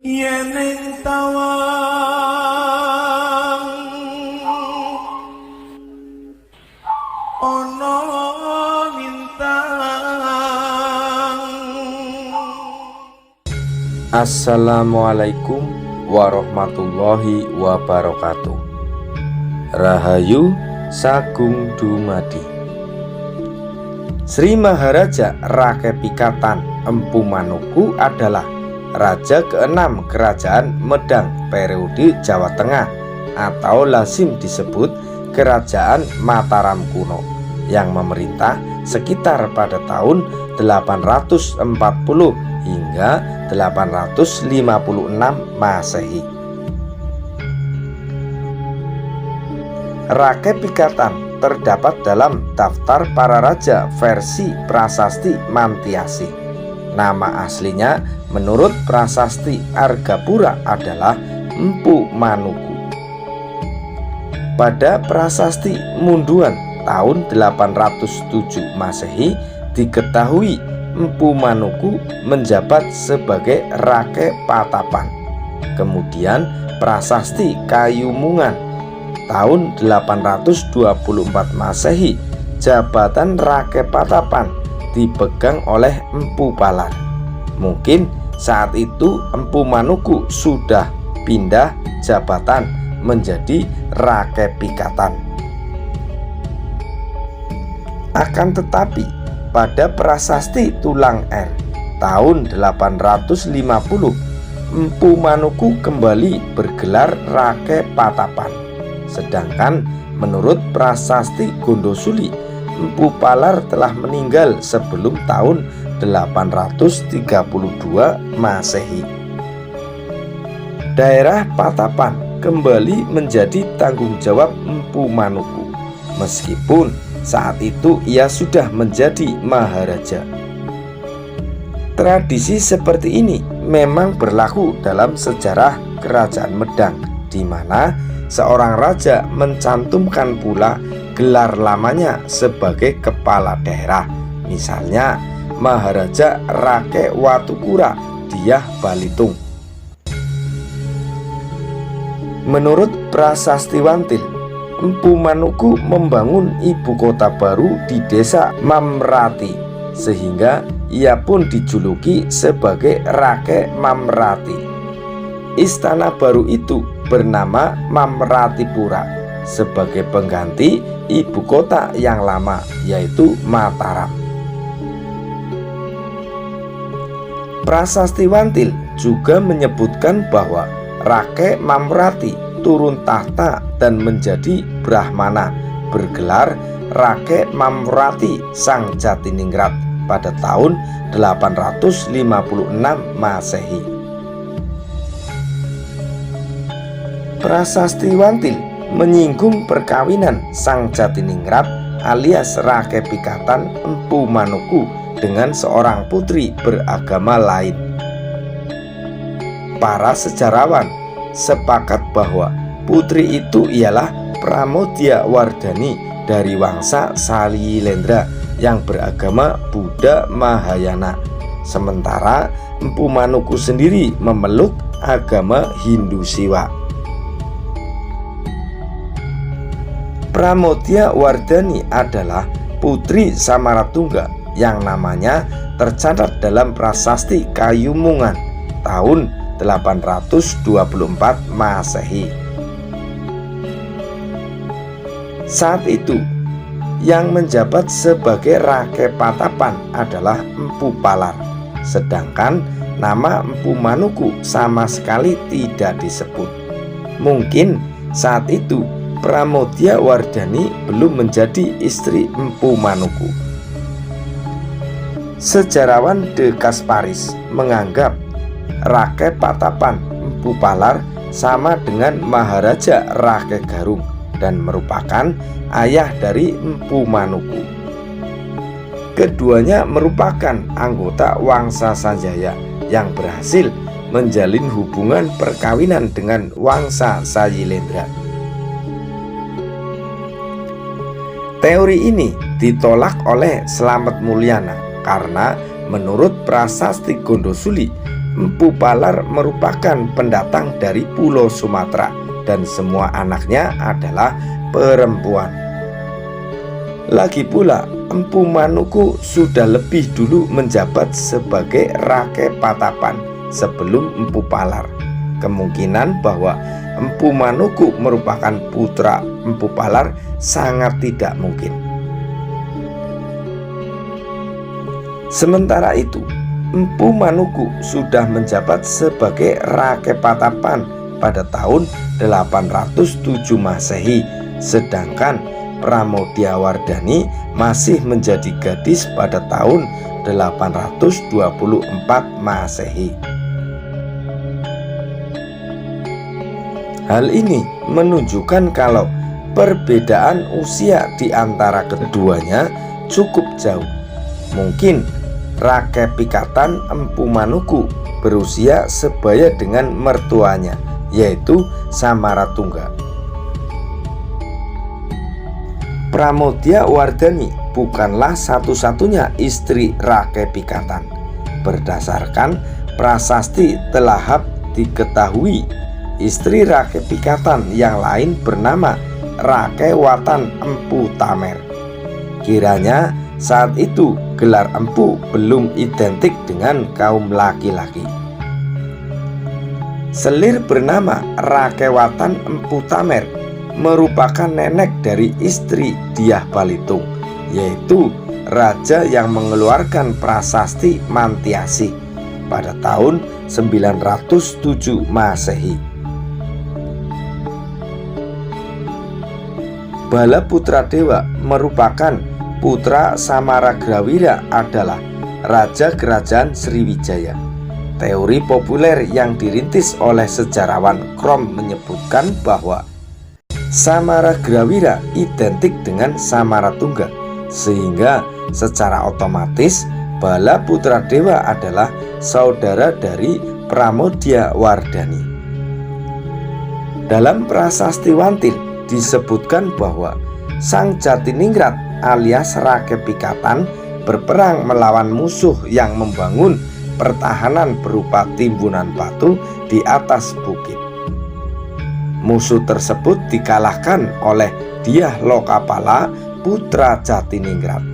yen ing tawang ana lintang. Assalamualaikum warahmatullahi wabarakatuh. Rahayu Sagung Dumadi. Sri Maharaja Rakepikatan Empu Manuku adalah Raja ke-6 Kerajaan Medang periode Jawa Tengah atau lazim disebut Kerajaan Mataram kuno yang memerintah sekitar pada tahun 840 hingga 856 Masehi. Rakepikatan terdapat dalam daftar para raja versi Prasasti Mantiasi. Nama aslinya menurut Prasasti Argapura adalah Empu Manuku. Pada Prasasti Munduan tahun 807 Masehi diketahui Empu Manuku menjabat sebagai Rake Patapan. Kemudian Prasasti Kayumungan tahun 824 Masehi jabatan Rake Patapan dipegang oleh Empu Palar. Mungkin saat itu Empu Manuku sudah pindah jabatan menjadi Rakepikatan. Akan tetapi pada Prasasti Tulang R tahun 850 Empu Manuku kembali bergelar Rake Patapan. Sedangkan menurut Prasasti Gondosuli Empu Palar telah meninggal sebelum tahun 832 Masehi. Daerah Patapan kembali menjadi tanggung jawab Empu Manuku, meskipun saat itu ia sudah menjadi maharaja. Tradisi seperti ini memang berlaku dalam sejarah Kerajaan Medang, di mana seorang raja mencantumkan pula gelar lamanya sebagai kepala daerah. Misalnya Maharaja Rake Watukura Diah Balitung. Menurut Prasasti Wantil, Empu Manuku membangun ibu kota baru di desa Mamrati, sehingga ia pun dijuluki sebagai Rake Mamrati. Istana baru itu bernama Mamratipura sebagai pengganti ibu kota yang lama, yaitu Mataram. Prasasti Wantil juga menyebutkan bahwa Rake Mamrati turun tahta dan menjadi Brahmana bergelar Rake Mamrati Sang Jatiningrat pada tahun 856 Masehi. Prasasti Wantil menyinggung perkawinan Sang Jatiningrat alias Rakepikatan Empu Manuku dengan seorang putri beragama lain. Para sejarawan sepakat bahwa putri itu ialah Pramodya Wardani dari wangsa Salilendra yang beragama Buddha Mahayana, sementara Empu Manuku sendiri memeluk agama Hindu Siwa. Pramodya Wardani adalah putri Samaratungga yang namanya tercatat dalam Prasasti Kayumungan tahun 824 Masehi. Saat itu yang menjabat sebagai Rake Patapan adalah Empu Palar, sedangkan nama Empu Manuku sama sekali tidak disebut. Mungkin saat itu Pramodya Wardani belum menjadi istri Empu Manuku. Sejarawan De Kasparis menganggap Rake Patapan Empu Palar sama dengan Maharaja Rake Garung dan merupakan ayah dari Empu Manuku. Keduanya merupakan anggota Wangsa Sanjaya yang berhasil menjalin hubungan perkawinan dengan Wangsa Sayilendra. Teori ini ditolak oleh Slamet Mulyana karena menurut Prasasti Gondosuli Empu Palar merupakan pendatang dari Pulau Sumatera dan semua anaknya adalah perempuan. Lagi pula, Empu Manuku sudah lebih dulu menjabat sebagai Rake Patapan sebelum Empu Palar. Kemungkinan bahwa Empu Manuku merupakan putra Empu Palar sangat tidak mungkin. Sementara itu, Empu Manuku sudah menjabat sebagai Rake Patapan pada tahun 807 Masehi, sedangkan Pramodyawardhani masih menjadi gadis pada tahun 824 Masehi. Hal ini menunjukkan kalau perbedaan usia di antara keduanya cukup jauh. Mungkin Rake Pikatan Empu Manuku berusia sebaya dengan mertuanya, yaitu Samaratungga. Pramodyawardhani bukanlah satu-satunya istri Rake Pikatan. Berdasarkan prasasti Telahap diketahui istri Rake Pikatan yang lain bernama Rake Watan Empu Tamer. Kiranya saat itu gelar empu belum identik dengan kaum laki-laki. Selir bernama Rake Watan Empu Tamer merupakan nenek dari istri Dyah Balitung, yaitu raja yang mengeluarkan prasasti Mantiasih pada tahun 907 Masehi. Balaputradewa merupakan putra Samaragrawira adalah raja kerajaan Sriwijaya. Teori populer yang dirintis oleh sejarawan Krom menyebutkan bahwa Samaragrawira identik dengan Samaratungga, sehingga secara otomatis Balaputradewa adalah saudara dari Pramodyawardhani. Dalam prasasti Wantil disebutkan bahwa Sang Jatiningrat alias Rake Pikatan berperang melawan musuh yang membangun pertahanan berupa timbunan batu di atas bukit. Musuh tersebut dikalahkan oleh Dyah Lokapala, putra Jatiningrat.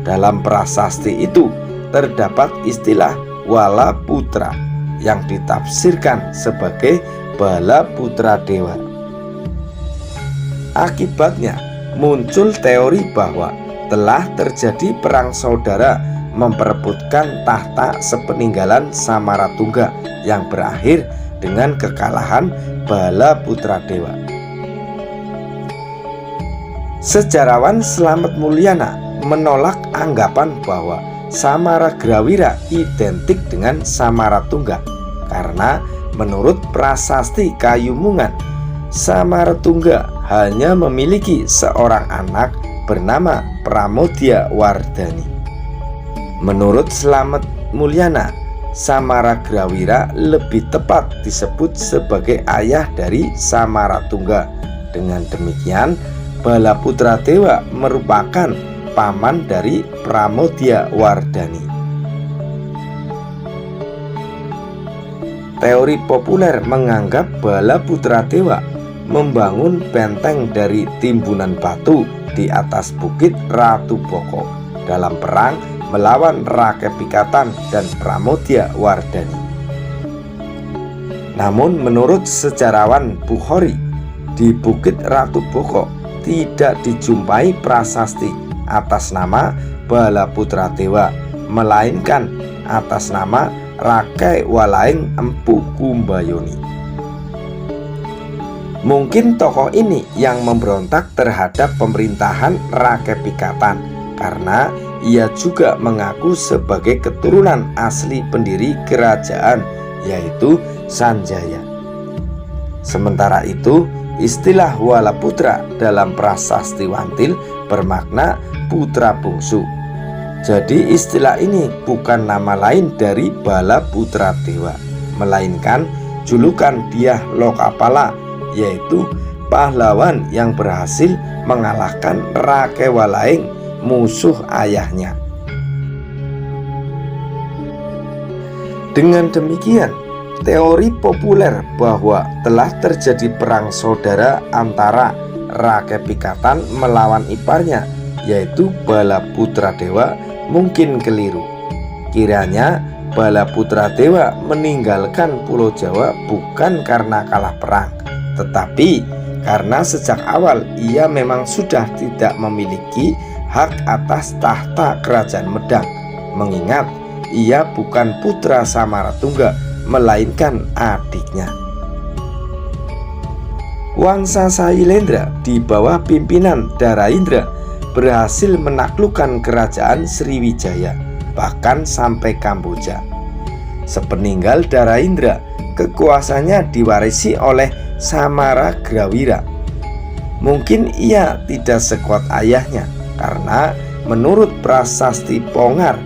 Dalam prasasti itu terdapat istilah Wala Putra yang ditafsirkan sebagai Balaputradewa. Akibatnya muncul teori bahwa telah terjadi perang saudara memperebutkan tahta sepeninggalan Samaratungga yang berakhir dengan kekalahan Balaputradewa. Sejarawan Slamet Mulyana menolak anggapan bahwa Samaragrawira identik dengan Samaratungga karena menurut prasasti Kayumungan, Samaratungga hanya memiliki seorang anak bernama Pramodyawardhani. Menurut Slamet Mulyana, Samaragrawira lebih tepat disebut sebagai ayah dari Samaratungga. Dengan demikian, Balaputradewa merupakan paman dari Pramodyawardhani. Teori populer menganggap Balaputradewa membangun benteng dari timbunan batu di atas bukit Ratu Boko dalam perang melawan Rake Pikatan dan Pramodyawardhani. Namun menurut sejarawan Bukhori, di bukit Ratu Boko tidak dijumpai prasasti atas nama Balaputradewa, melainkan atas nama Rake Walaing Empu Kumbayoni. Mungkin tokoh ini yang memberontak terhadap pemerintahan Rake Pikatan karena ia juga mengaku sebagai keturunan asli pendiri kerajaan, yaitu Sanjaya. Sementara itu, istilah Walaputra dalam prasasti Wantil bermakna putra bungsu. Jadi istilah ini bukan nama lain dari Balaputradewa, melainkan julukan Dyah Lokapala, yaitu pahlawan yang berhasil mengalahkan Rake Walaing, musuh ayahnya. Dengan demikian, teori populer bahwa telah terjadi perang saudara antara Rake Pikatan melawan iparnya, yaitu Bala Putra Dewa, mungkin keliru. Kiranya Bala Putra Dewa meninggalkan Pulau Jawa bukan karena kalah perang, tetapi karena sejak awal ia memang sudah tidak memiliki hak atas tahta kerajaan Medang, mengingat ia bukan putra Samaratungga, melainkan adiknya. Wangsa Sailendra di bawah pimpinan Daraindra berhasil menaklukkan kerajaan Sriwijaya, bahkan sampai Kamboja. Sepeninggal Daraindra, kekuasaannya diwarisi oleh Samaragrawira. Mungkin ia tidak sekuat ayahnya, karena menurut prasasti Pongar,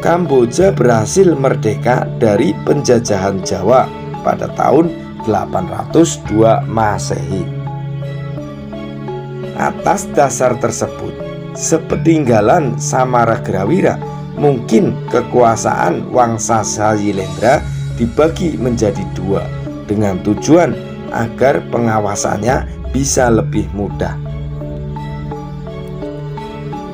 Kamboja berhasil merdeka dari penjajahan Jawa pada tahun 802 Masehi. Atas dasar tersebut, sepeninggalan Samaragrawira, mungkin kekuasaan Wangsa Sailendra dibagi menjadi dua dengan tujuan agar pengawasannya bisa lebih mudah.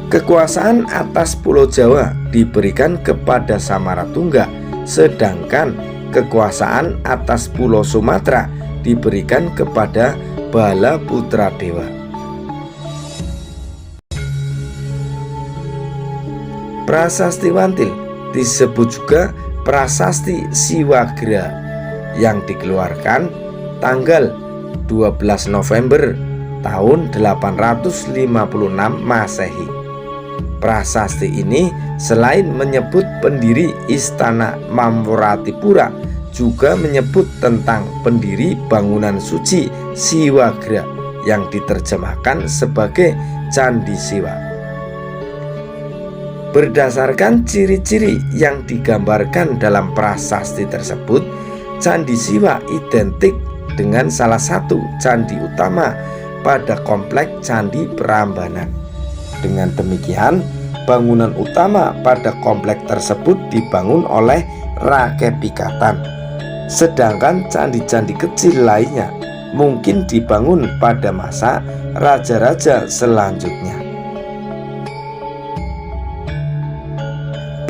Kekuasaan atas Pulau Jawa diberikan kepada Samaratungga, sedangkan kekuasaan atas Pulau Sumatera diberikan kepada Bala Putra Dewa. Prasasti Wantil disebut juga Prasasti Siwagra yang dikeluarkan tanggal 12 November tahun 856 Masehi. Prasasti ini selain menyebut pendiri Istana Mamwaratipura, juga menyebut tentang pendiri bangunan suci Siwagra yang diterjemahkan sebagai Candi Siwa. Berdasarkan ciri-ciri yang digambarkan dalam prasasti tersebut, Candi Siwa identik dengan salah satu candi utama pada kompleks Candi Prambanan. Dengan demikian, bangunan utama pada kompleks tersebut dibangun oleh Rake Pikatan, sedangkan candi-candi kecil lainnya mungkin dibangun pada masa raja-raja selanjutnya.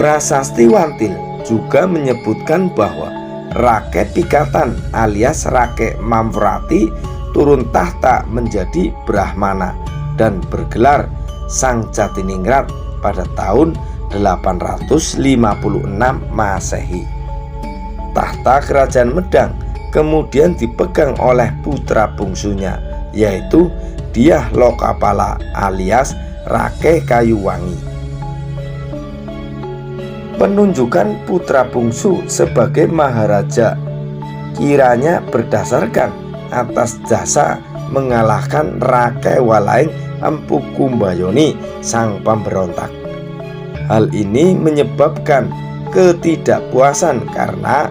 Prasasti Wantil juga menyebutkan bahwa Rake Pikatan alias Rake Mamwrati turun tahta menjadi Brahmana dan bergelar Sang Jatiningrat pada tahun 856 Masehi. Tahta kerajaan Medang kemudian dipegang oleh putra bungsunya, yaitu Dyah Lokapala alias Rake Kayuwangi. Penunjukan putra bungsu sebagai Maharaja kiranya berdasarkan atas jasa mengalahkan Rake Walaing Empu Kumbayoni sang pemberontak. Hal ini menyebabkan ketidakpuasan karena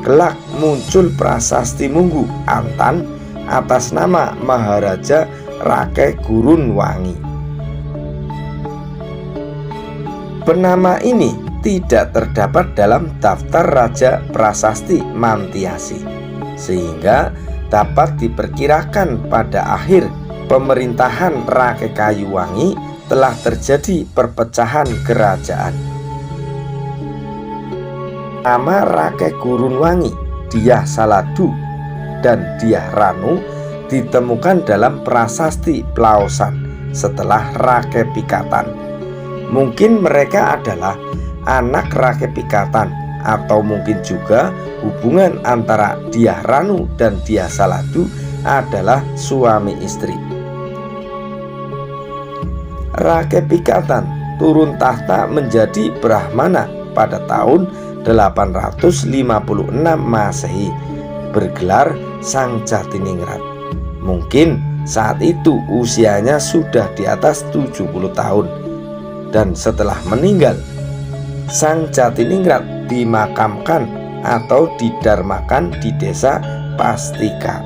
kelak muncul prasasti Munggu Antan atas nama Maharaja Rake Gurunwangi. Penama ini tidak terdapat dalam daftar Raja Prasasti Mantiasi, sehingga dapat diperkirakan pada akhir pemerintahan Rake Kayuwangi telah terjadi perpecahan kerajaan. Nama Rake Gurunwangi, Dyah Saladu, dan Dyah Ranu ditemukan dalam prasasti Plaosan setelah Rake Pikatan. Mungkin mereka adalah anak Rake Pikatan, atau mungkin juga hubungan antara Dyah Ranu dan Dyah Saladu adalah suami istri. Rake Pikatan turun tahta menjadi Brahmana pada tahun 856 Masehi, bergelar Sang Jatiningrat. Mungkin saat itu usianya sudah di atas 70 tahun. Dan setelah meninggal, Sang Jatiningrat dimakamkan atau didarmakan di desa Pastika.